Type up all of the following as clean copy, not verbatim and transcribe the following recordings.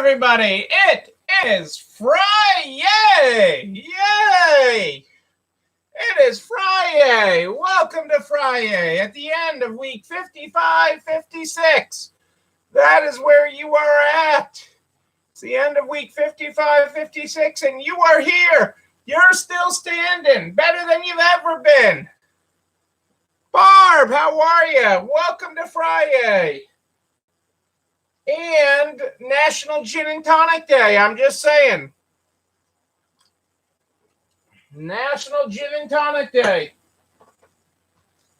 everybody. It is Friday. Yay! It is Friday. Welcome to Friday at the end of week 55, 56. That is where you are at. It's the end of week 55, 56, and you are here. You're still standing, better than you've ever been. Barb, how are you? Welcome to Friday. And National Gin and Tonic Day, I'm just saying. National Gin and Tonic Day.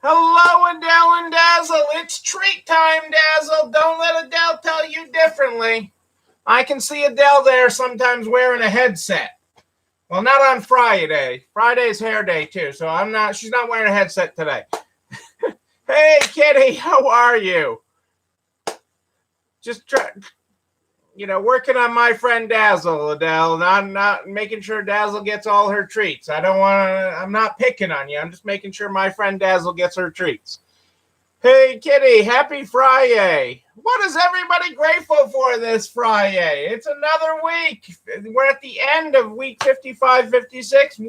Hello, Adele and Dazzle. It's treat time, Dazzle. Don't let Adele tell you differently. I can see Adele there sometimes wearing a headset. Well, not on Friday. Friday's hair day, too, so she's not wearing a headset today. Hey, Kitty, how are you? Just working on my friend Dazzle, Adele. Not making sure Dazzle gets all her treats. I'm not picking on you. I'm just making sure my friend Dazzle gets her treats. Hey, Kitty, happy Friday. What is everybody grateful for this Friday? It's another week. We're at the end of week 55, 56.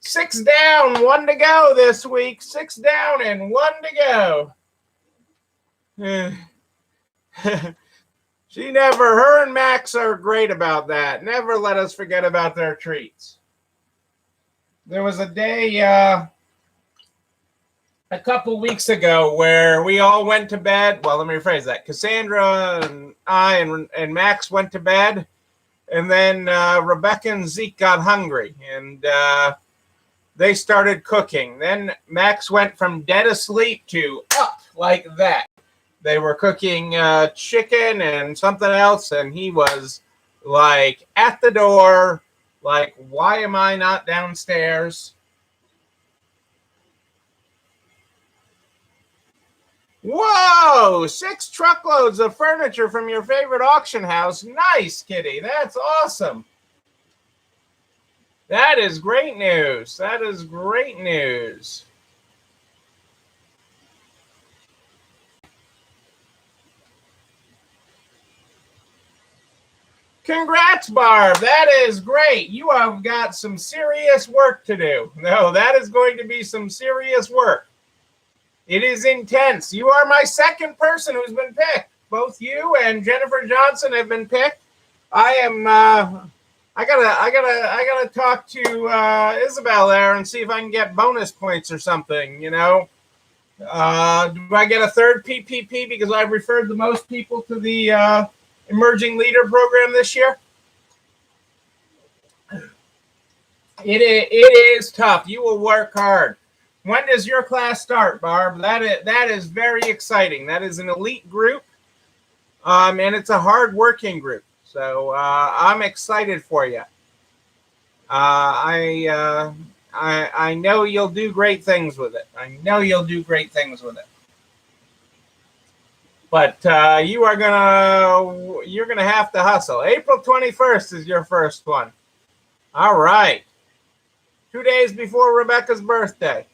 6 down, 1 to go this week. 6 down and 1 to go. Her and Max are great about that. Never let us forget about their treats. There was a day a couple weeks ago where we all went to bed. Well, let me rephrase that. Cassandra and I and Max went to bed, and then Rebecca and Zeke got hungry, and they started cooking. Then Max went from dead asleep to up like that. They were cooking chicken and something else, and he was like at the door, like, why am I not downstairs? Whoa, 6 truckloads of furniture from your favorite auction house. Nice, Kitty. That's awesome. That is great news. That is great news. Congrats, Barb. That is great. You have got some serious work to do. No, that is going to be some serious work. It is intense. You are my second person who's been picked. Both you and Jennifer Johnson have been picked. I am. I gotta talk to Isabel there and see if I can get bonus points or something. Do I get a third PPP because I've referred the most people to the Emerging Leader Program this year? It is tough. You will work hard. When does your class start, Barb? That is very exciting. That is an elite group, and it's a hard-working group. So I'm excited for you. I know you'll do great things with it. I know you'll do great things with it. But you're gonna have to hustle. April 21st is your first one. All right. 2 days before Rebecca's birthday.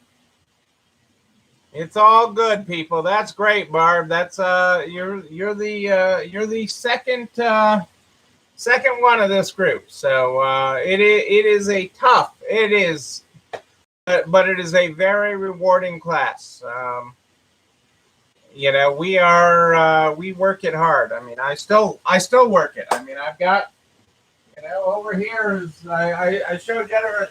It's all good, people. That's great, Barb. That's you're the second one of this group. So it is a tough. It is, but it is a very rewarding class. We work it hard. I mean, I still work it. I mean, I've got, over here is I showed Jennifer,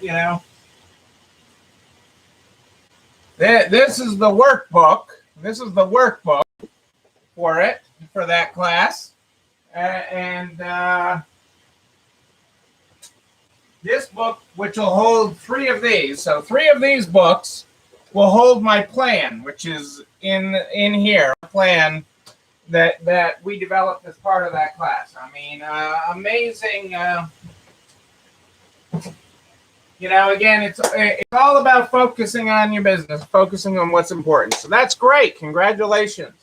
this is the workbook. This is the workbook for that class, and this book, which will hold 3 of these. So 3 of these books will hold my plan, which is in here, a plan that we developed as part of that class. I mean, amazing. Again, it's all about focusing on your business, focusing on what's important. So that's great. Congratulations.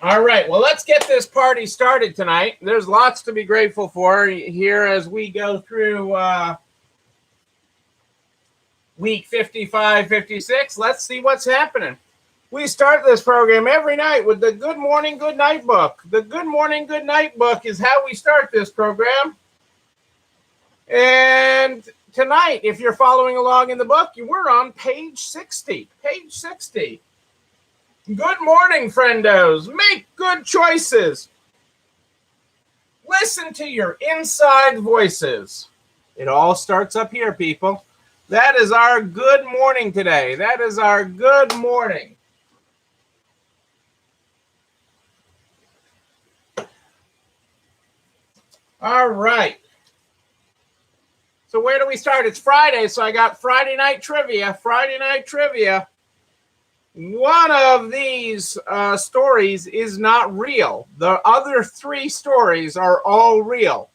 All right. Well, let's get this party started tonight. There's lots to be grateful for here as we go through week 55, 56. Let's see what's happening. We start this program every night with the Good Morning, Good Night book. The Good Morning, Good Night book is how we start this program. And tonight, if you're following along in the book, we're on page 60. Page 60. Good morning, friendos. Make good choices. Listen to your inside voices. It all starts up here, people. That is our good morning today. That is our good morning. All right. So where do we start? It's Friday, so I got Friday night trivia. Friday night trivia. One of these stories is not real. The other three stories are all real.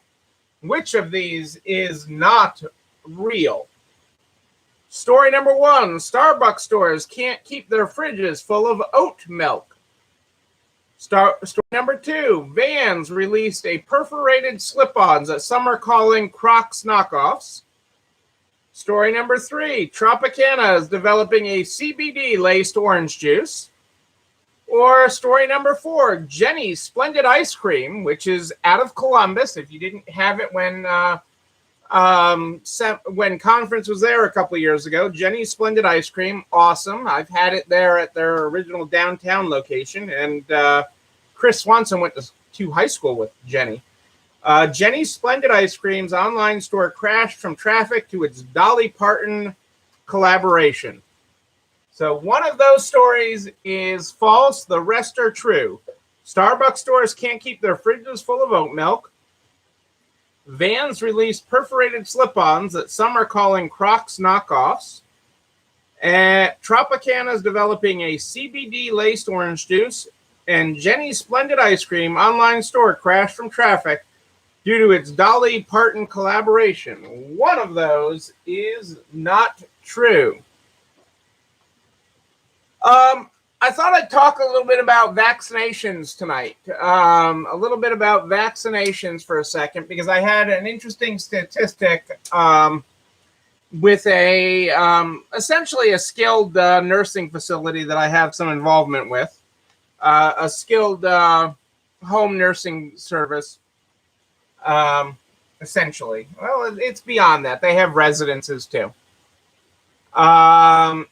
Which of these is not real? Story number one, Starbucks stores can't keep their fridges full of oat milk. Story number two, Vans released a perforated slip-ons that some are calling Crocs knockoffs. Story number three, Tropicana is developing a CBD-laced orange juice. Or story number four, Jenny's Splendid Ice Cream, which is out of Columbus. If you didn't have it when Conference was there a couple years ago, Jenny's Splendid Ice Cream, awesome. I've had it there at their original downtown location, and Chris Swanson went to high school with Jenny. Jenny's Splendid Ice Cream's online store crashed from traffic to its Dolly Parton collaboration. So one of those stories is false. The rest are true. Starbucks stores can't keep their fridges full of oat milk. Vans released perforated slip-ons that some are calling Crocs knockoffs. Tropicana is developing a CBD-laced orange juice. And Jenny's Splendid Ice Cream online store crashed from traffic due to its Dolly Parton collaboration. One of those is not true. I thought I'd talk a little bit about vaccinations tonight. A little bit about vaccinations for a second, because I had an interesting statistic with essentially a skilled nursing facility that I have some involvement with, a skilled home nursing service, essentially. Well, it's beyond that. They have residences too. I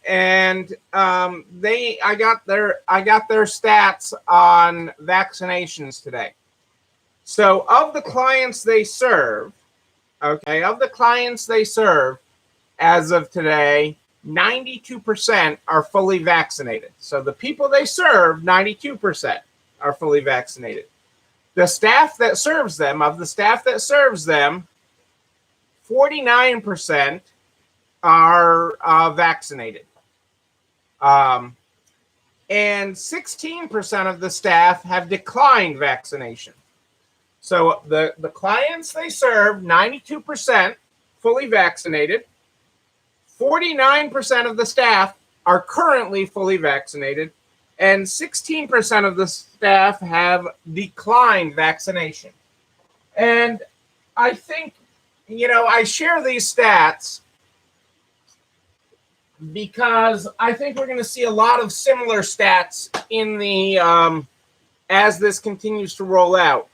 got their stats on vaccinations today. So of the clients they serve, as of today, 92% are fully vaccinated. So the people they serve, 92% are fully vaccinated. The staff that serves them, 49% are vaccinated. And 16% of the staff have declined vaccination. So the clients they serve, 92% fully vaccinated. 49% of the staff are currently fully vaccinated. And 16% of the staff have declined vaccination. And I think, I share these stats because I think we're going to see a lot of similar stats in the as this continues to roll out.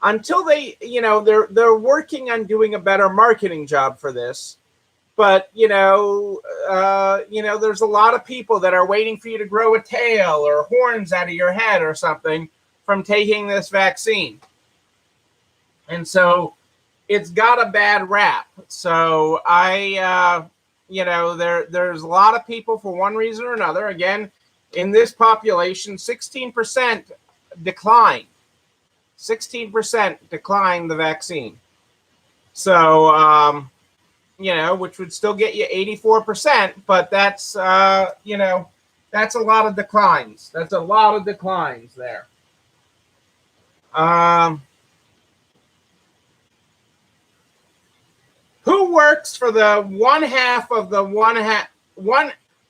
Until they, they're working on doing a better marketing job for this. But there's a lot of people that are waiting for you to grow a tail or horns out of your head or something from taking this vaccine. And so it's got a bad rap. So there's a lot of people for one reason or another. Again, in this population, 16% declined. 16% declined the vaccine. So, which would still get you 84%, but that's, that's a lot of declines. That's a lot of declines there. Who works for the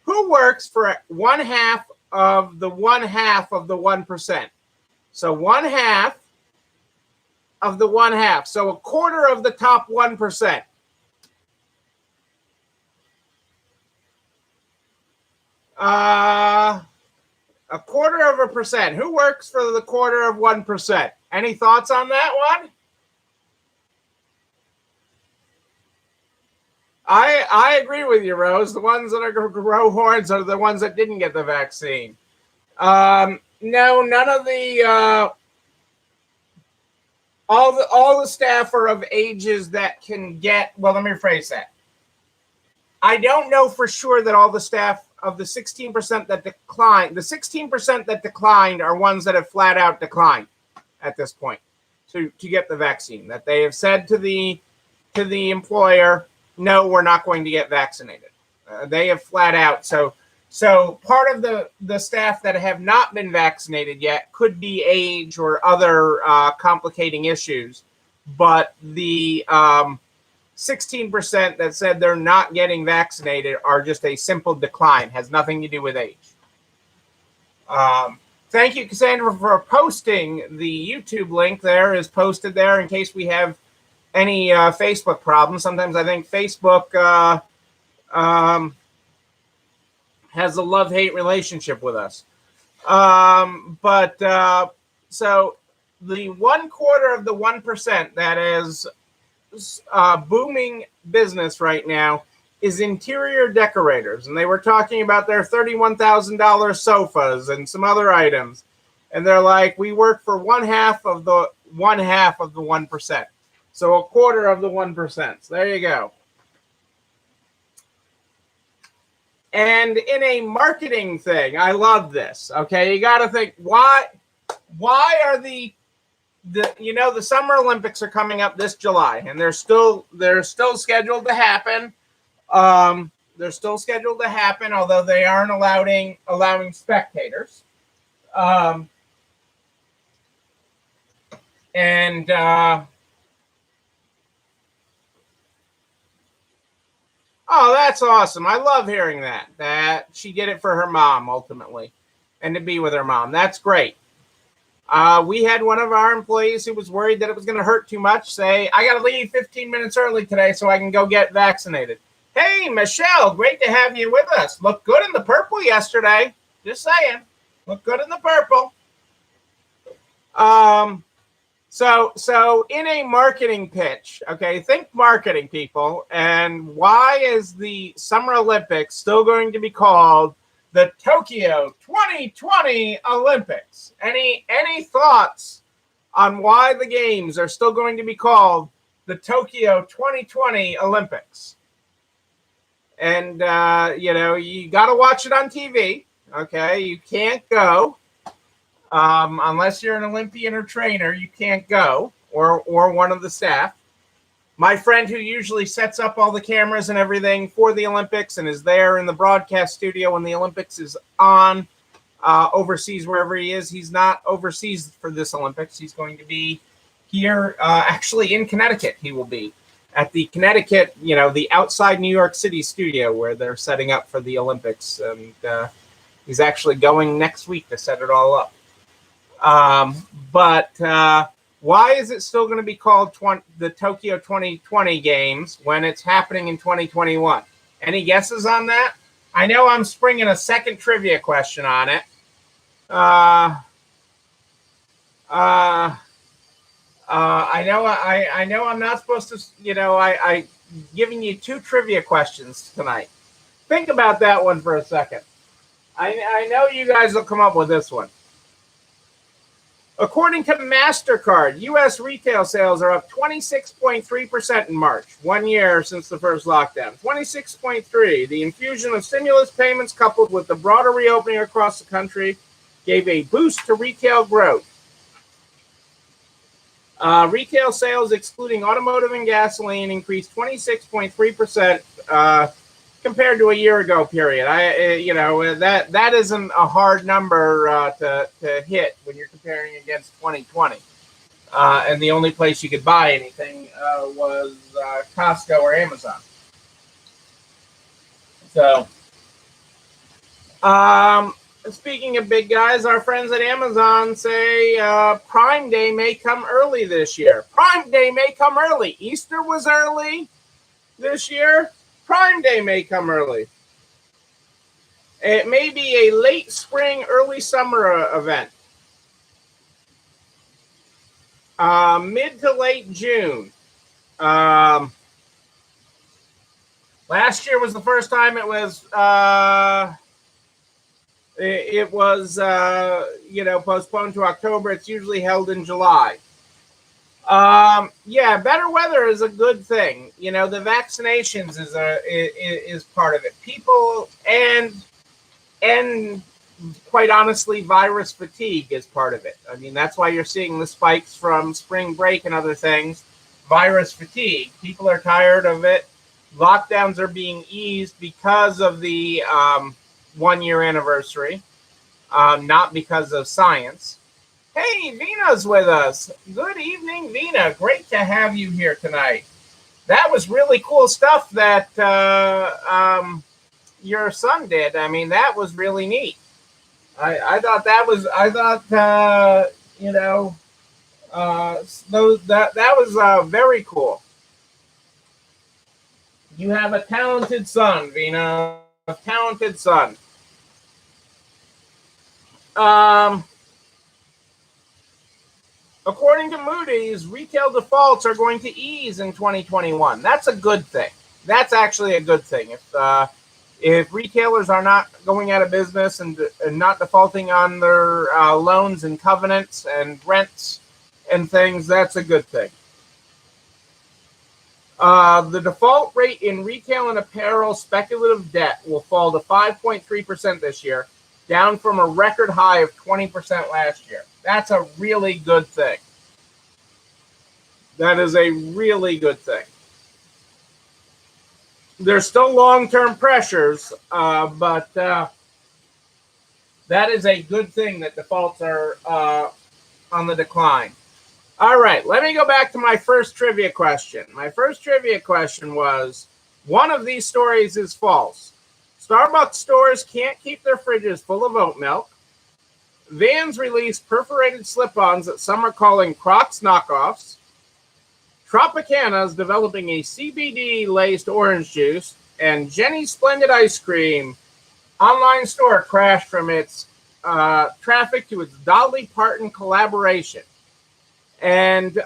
who works for one half of the 1%? So one half of the one half. So a quarter of the top 1%. 0.25%. Who works for the 0.25%? Any thoughts on that one? I agree with you, Rose. The ones that are going to grow horns are the ones that didn't get the vaccine. No, none of the all the staff are of ages that can get. Well, let me rephrase that. I don't know for sure that all the staff of the 16% that declined, the 16% that declined are ones that have flat out declined at this point to get the vaccine. That they have said to the employer, no, we're not going to get vaccinated. They have flat out. So part of the staff that have not been vaccinated yet could be age or other complicating issues, but the 16% that said they're not getting vaccinated are just a simple decline, has nothing to do with age. Thank you, Cassandra, for posting the YouTube link. There is posted there in case we have any Facebook problems. Sometimes I think Facebook has a love-hate relationship with us. So the 0.25% that is booming business right now is interior decorators, and they were talking about their $31,000 sofas and some other items, and they're like, we work for one half of the 1%, so 1/4 of the 1%. So there you go. And in a marketing thing, I love this. Okay, you got to think, why are the Summer Olympics are coming up this July, and they're still scheduled to happen. They're still scheduled to happen, although they aren't allowing spectators. Oh, that's awesome. I love hearing that she did it for her mom ultimately, and to be with her mom. That's great. We had one of our employees who was worried that it was going to hurt too much say, I got to leave 15 minutes early today so I can go get vaccinated. Hey, Michelle, great to have you with us. Looked good in the purple yesterday. Just saying. Looked good in the purple. So in a marketing pitch, okay, think marketing, people. And why is the Summer Olympics still going to be called the Tokyo 2020 Olympics? Any thoughts on why the games are still going to be called the Tokyo 2020 Olympics? And, you got to watch it on TV. Okay, you can't go unless you're an Olympian or trainer. You can't go, or one of the staff. My friend who usually sets up all the cameras and everything for the Olympics and is there in the broadcast studio when the Olympics is on, overseas, wherever he is. He's not overseas for this Olympics. He's going to be here, actually in Connecticut. He will be at the Connecticut, the outside New York City studio where they're setting up for the Olympics. And he's actually going next week to set it all up. Why is it still going to be called the Tokyo 2020 Games when it's happening in 2021? Any guesses on that? I know I'm springing a second trivia question on it. I know I'm not supposed to, I giving you two trivia questions tonight. Think about that one for a second. I know you guys will come up with this one. According to MasterCard, U.S. retail sales are up 26.3% in March, 1 year since the first lockdown. 26.3%. The infusion of stimulus payments coupled with the broader reopening across the country gave a boost to retail growth. Retail sales, excluding automotive and gasoline, increased 26.3% compared to a year ago period. That isn't a hard number to hit when you're comparing against 2020. And the only place you could buy anything was Costco or Amazon. So, speaking of big guys, our friends at Amazon say Prime Day may come early this year. Prime Day may come early. Easter was early this year. Prime Day may come early. It may be a late spring, early summer event. Mid to late June. Last year was the first time it was postponed to October. It's usually held in July. Yeah, better weather is a good thing. The vaccinations is part of it. People and quite honestly, virus fatigue is part of it. I mean, that's why you're seeing the spikes from spring break and other things. Virus fatigue. People are tired of it. Lockdowns are being eased because of the 1 year anniversary, not because of science. Hey, Vina's with us. Good evening, Vina. Great to have you here tonight. That was really cool stuff that your son did. I mean, that was really neat. I thought that was. That was very cool. You have a talented son, Vina. A talented son. According to Moody's, retail defaults are going to ease in 2021. That's a good thing. That's actually a good thing. If retailers are not going out of business and not defaulting on their loans and covenants and rents and things, that's a good thing. The default rate in retail and apparel speculative debt will fall to 5.3% this year, down from a record high of 20% last year. That's a really good thing. That is a really good thing. There's still long-term pressures, but that is a good thing that defaults are on the decline. All right, let me go back to my first trivia question. My first trivia question was, one of these stories is false. Starbucks stores can't keep their fridges full of oat milk. Vans release perforated slip-ons that some are calling Crocs knockoffs. Tropicana is developing a CBD-laced orange juice. And Jenny's Splendid Ice Cream online store crashed from its traffic to its Dolly Parton collaboration. And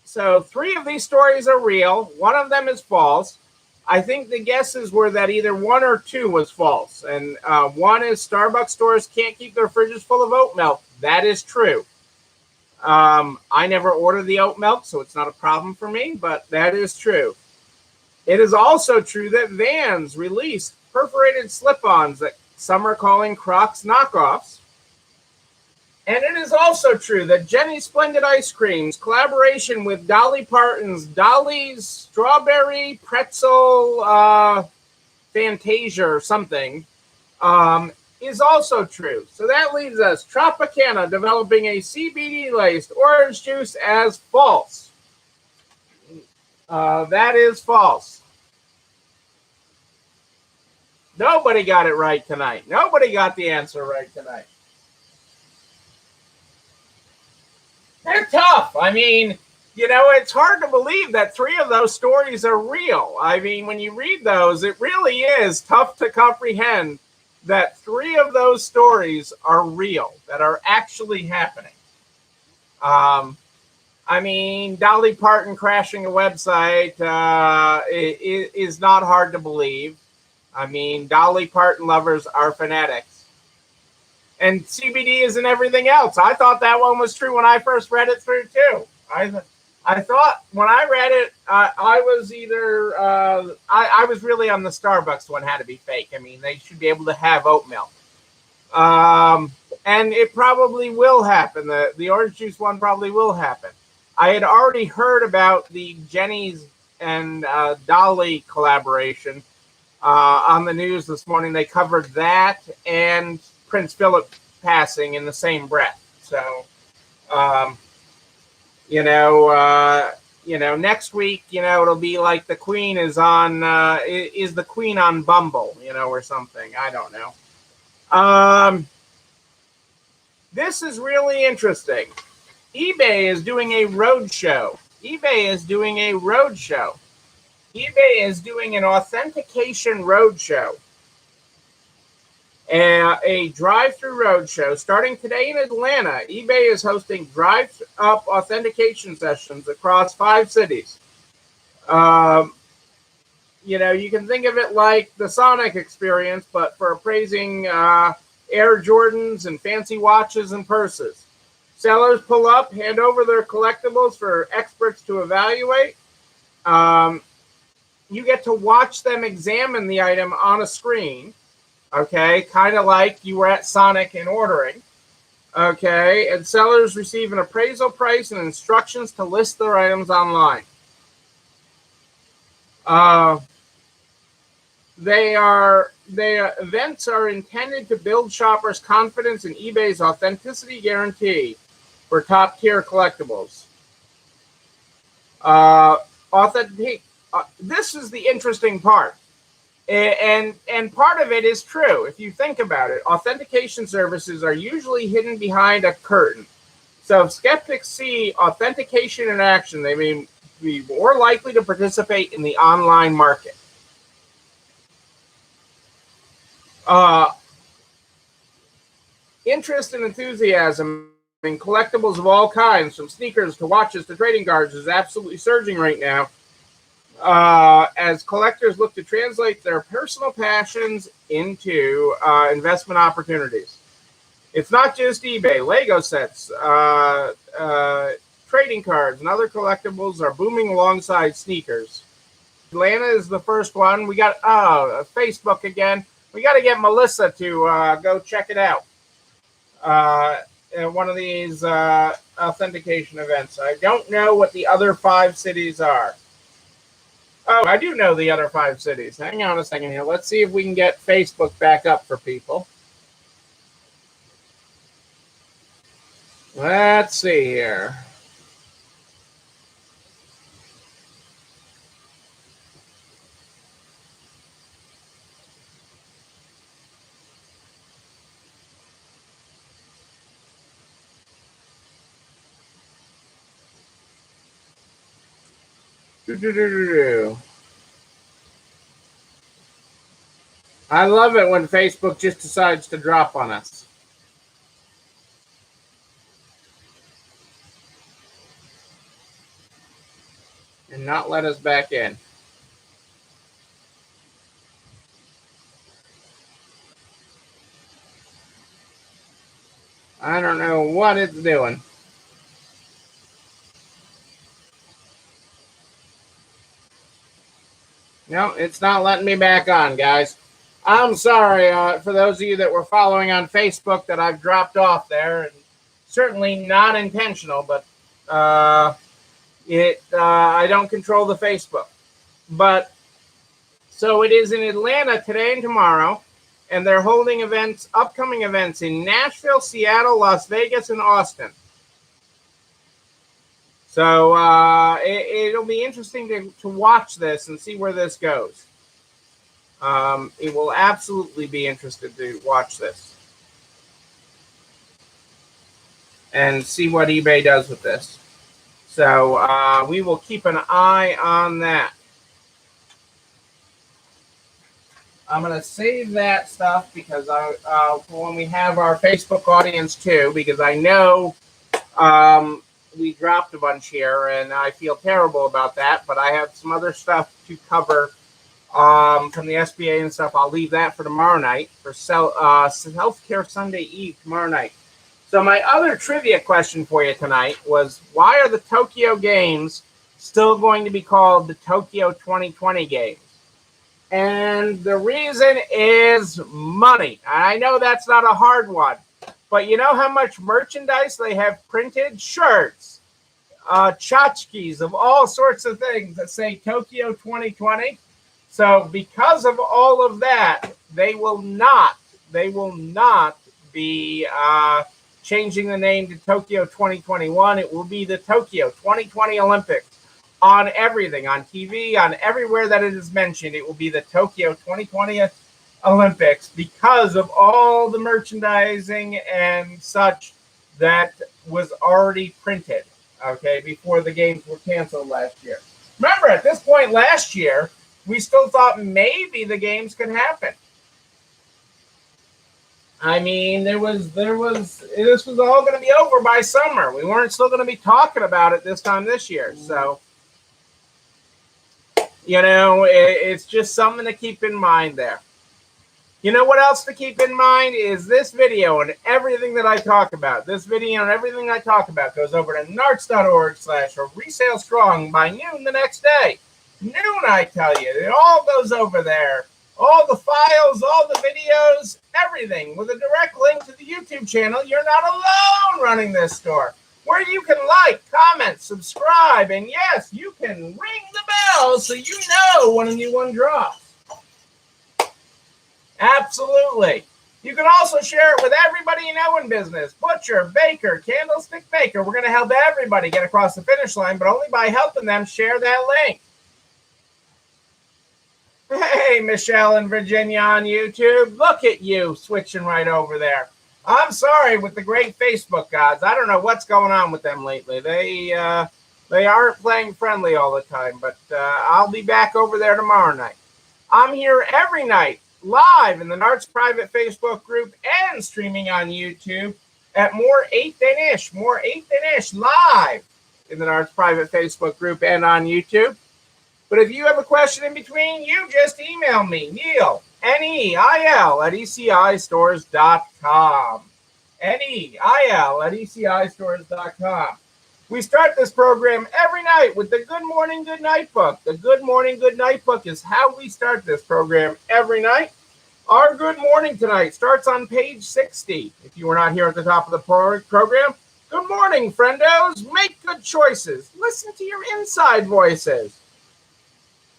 so 3 of these stories are real. 1 of them is false. I think the guesses were that either 1 or 2 was false. And 1 is Starbucks stores can't keep their fridges full of oat milk. That is true. I never ordered the oat milk, so it's not a problem for me, but that is true. It is also true that Vans released perforated slip-ons that some are calling Crocs knockoffs. And it is also true that Jenny's Splendid Ice Cream's collaboration with Dolly Parton's Dolly's Strawberry Pretzel Fantasia or something is also true. So that leaves us Tropicana developing a CBD-laced orange juice as false. That is false. Nobody got it right tonight. Nobody got the answer right tonight. They're tough. I mean, it's hard to believe that 3 of those stories are real. I mean, when you read those, it really is tough to comprehend that 3 of those stories are real, that are actually happening. I mean, Dolly Parton crashing a website is not hard to believe. I mean, Dolly Parton lovers are fanatics. And CBD is in everything else. I thought that one was true when I first read it through, too. I thought when I read it, I was either I was really on the Starbucks one had to be fake. I mean, they should be able to have oat milk, and it probably will happen. The orange juice one probably will happen. I had already heard about the Jenny's and Dolly collaboration on the news this morning. They covered that and Prince Philip passing in the same breath. So. Next week, it'll be like the Queen is on, is the Queen on Bumble, or something. I don't know. This is really interesting. eBay is doing a roadshow. eBay is doing an authentication roadshow. a drive-through roadshow starting today in Atlanta. eBay is hosting drive-up authentication sessions across 5 cities. You can think of it like the Sonic experience, but for appraising Air Jordans and fancy watches and purses. Sellers pull up, hand over their collectibles for experts to evaluate. You get to watch them examine the item on a screen, okay, kind of like you were at Sonic and ordering, okay, and sellers receive an appraisal price and instructions to list their items online. Events are intended to build shoppers' confidence in eBay's authenticity guarantee for top-tier collectibles. This is the interesting part, and part of it is true. If you think about it, authentication services are usually hidden behind a curtain. So if skeptics see authentication in action, they may be more likely to participate in the online market. Interest and enthusiasm in collectibles of all kinds, from sneakers to watches to trading cards, is absolutely surging right now, as collectors look to translate their personal passions into investment opportunities. It's not just eBay. Lego sets, trading cards, and other collectibles are booming alongside sneakers. Atlanta is the first one. We got Facebook again. We got to get Melissa to go check it out. At one of these authentication events. I don't know what the other 5 cities are. Oh, I do know the other 5 cities. Hang on a second here. Let's see if we can get Facebook back up for people. Let's see here. I love it when Facebook just decides to drop on us. And not let us back in. I don't know what it's doing. No, it's not letting me back on, guys. I'm sorry for those of you that were following on Facebook that I've dropped off there. And certainly not intentional, but I don't control the Facebook. But so it is in Atlanta today and tomorrow, and they're holding upcoming events in Nashville, Seattle, Las Vegas, and Austin. So it'll be interesting to watch this and see where this goes. It will absolutely be interesting to watch this and see what eBay does with this. So we will keep an eye on that. I'm going to save that stuff because when we have our Facebook audience too, because I know we dropped a bunch here and I feel terrible about that, but I have some other stuff to cover from the SBA and stuff. I'll leave that for tomorrow night for Self-Care Sunday Eve tomorrow night. So my other trivia question for you tonight was, why are the Tokyo Games still going to be called the Tokyo 2020 Games? And the reason is money. I know that's not a hard one, but you know how much merchandise they have printed? Shirts, tchotchkes of all sorts of things that say Tokyo 2020. So because of all of that, they will not be changing the name to Tokyo 2021. It will be the Tokyo 2020 Olympics. On everything, on TV, on everywhere that it is mentioned, it will be the Tokyo 2020 Olympics because of all the merchandising and such that was already printed, okay, before the games were canceled last year. Remember, at this point last year, we still thought maybe the games could happen. I mean, this was all going to be over by summer. We weren't still going to be talking about it this time this year. So, it's just something to keep in mind there. You know what else to keep in mind is this video and everything that I talk about. This video and everything I talk about goes over to narts.org/resale strong by noon the next day. Noon, I tell you. It all goes over there. All the files, all the videos, everything with a direct link to the YouTube channel. You're not alone running this store, where you can like, comment, subscribe, and yes, you can ring the bell so you know when a new one drops. Absolutely. You can also share it with everybody you know in business. Butcher, baker, candlestick maker. We're going to help everybody get across the finish line, but only by helping them share that link. Hey, Michelle and Virginia on YouTube. Look at you switching right over there. I'm sorry with the great Facebook gods. I don't know what's going on with them lately. They aren't playing friendly all the time, but I'll be back over there tomorrow night. I'm here every night, live in the Narts private Facebook group and streaming on YouTube at More 8 Than Ish live in the Narts private Facebook group and on YouTube. But if you have a question in between, you just email me, Neil, Neil, at ECIstores.com. Neil@ECIstores.com. We start this program every night with the Good Morning, Good Night book. The Good Morning, Good Night book is how we start this program every night. Our Good Morning tonight starts on page 60. If you were not here at the top of the program, good morning, friendos. Make good choices. Listen to your inside voices.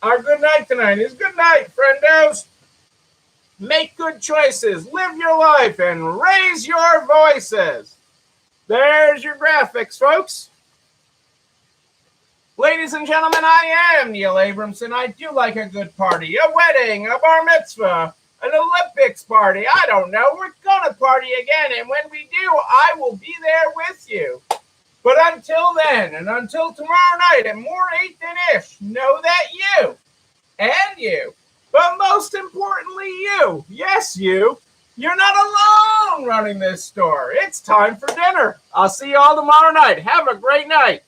Our good night tonight is good night, friendos. Make good choices, live your life, and raise your voices. There's your graphics, folks. Ladies and gentlemen, I am Neil Abramson. I do like a good party, a wedding, a bar mitzvah, an Olympics party. I don't know. We're going to party again, and when we do, I will be there with you. But until then, and until tomorrow night at More 8 Than Ish, know that you, and you, but most importantly you, yes you, you're not alone running this store. It's time for dinner. I'll see you all tomorrow night. Have a great night.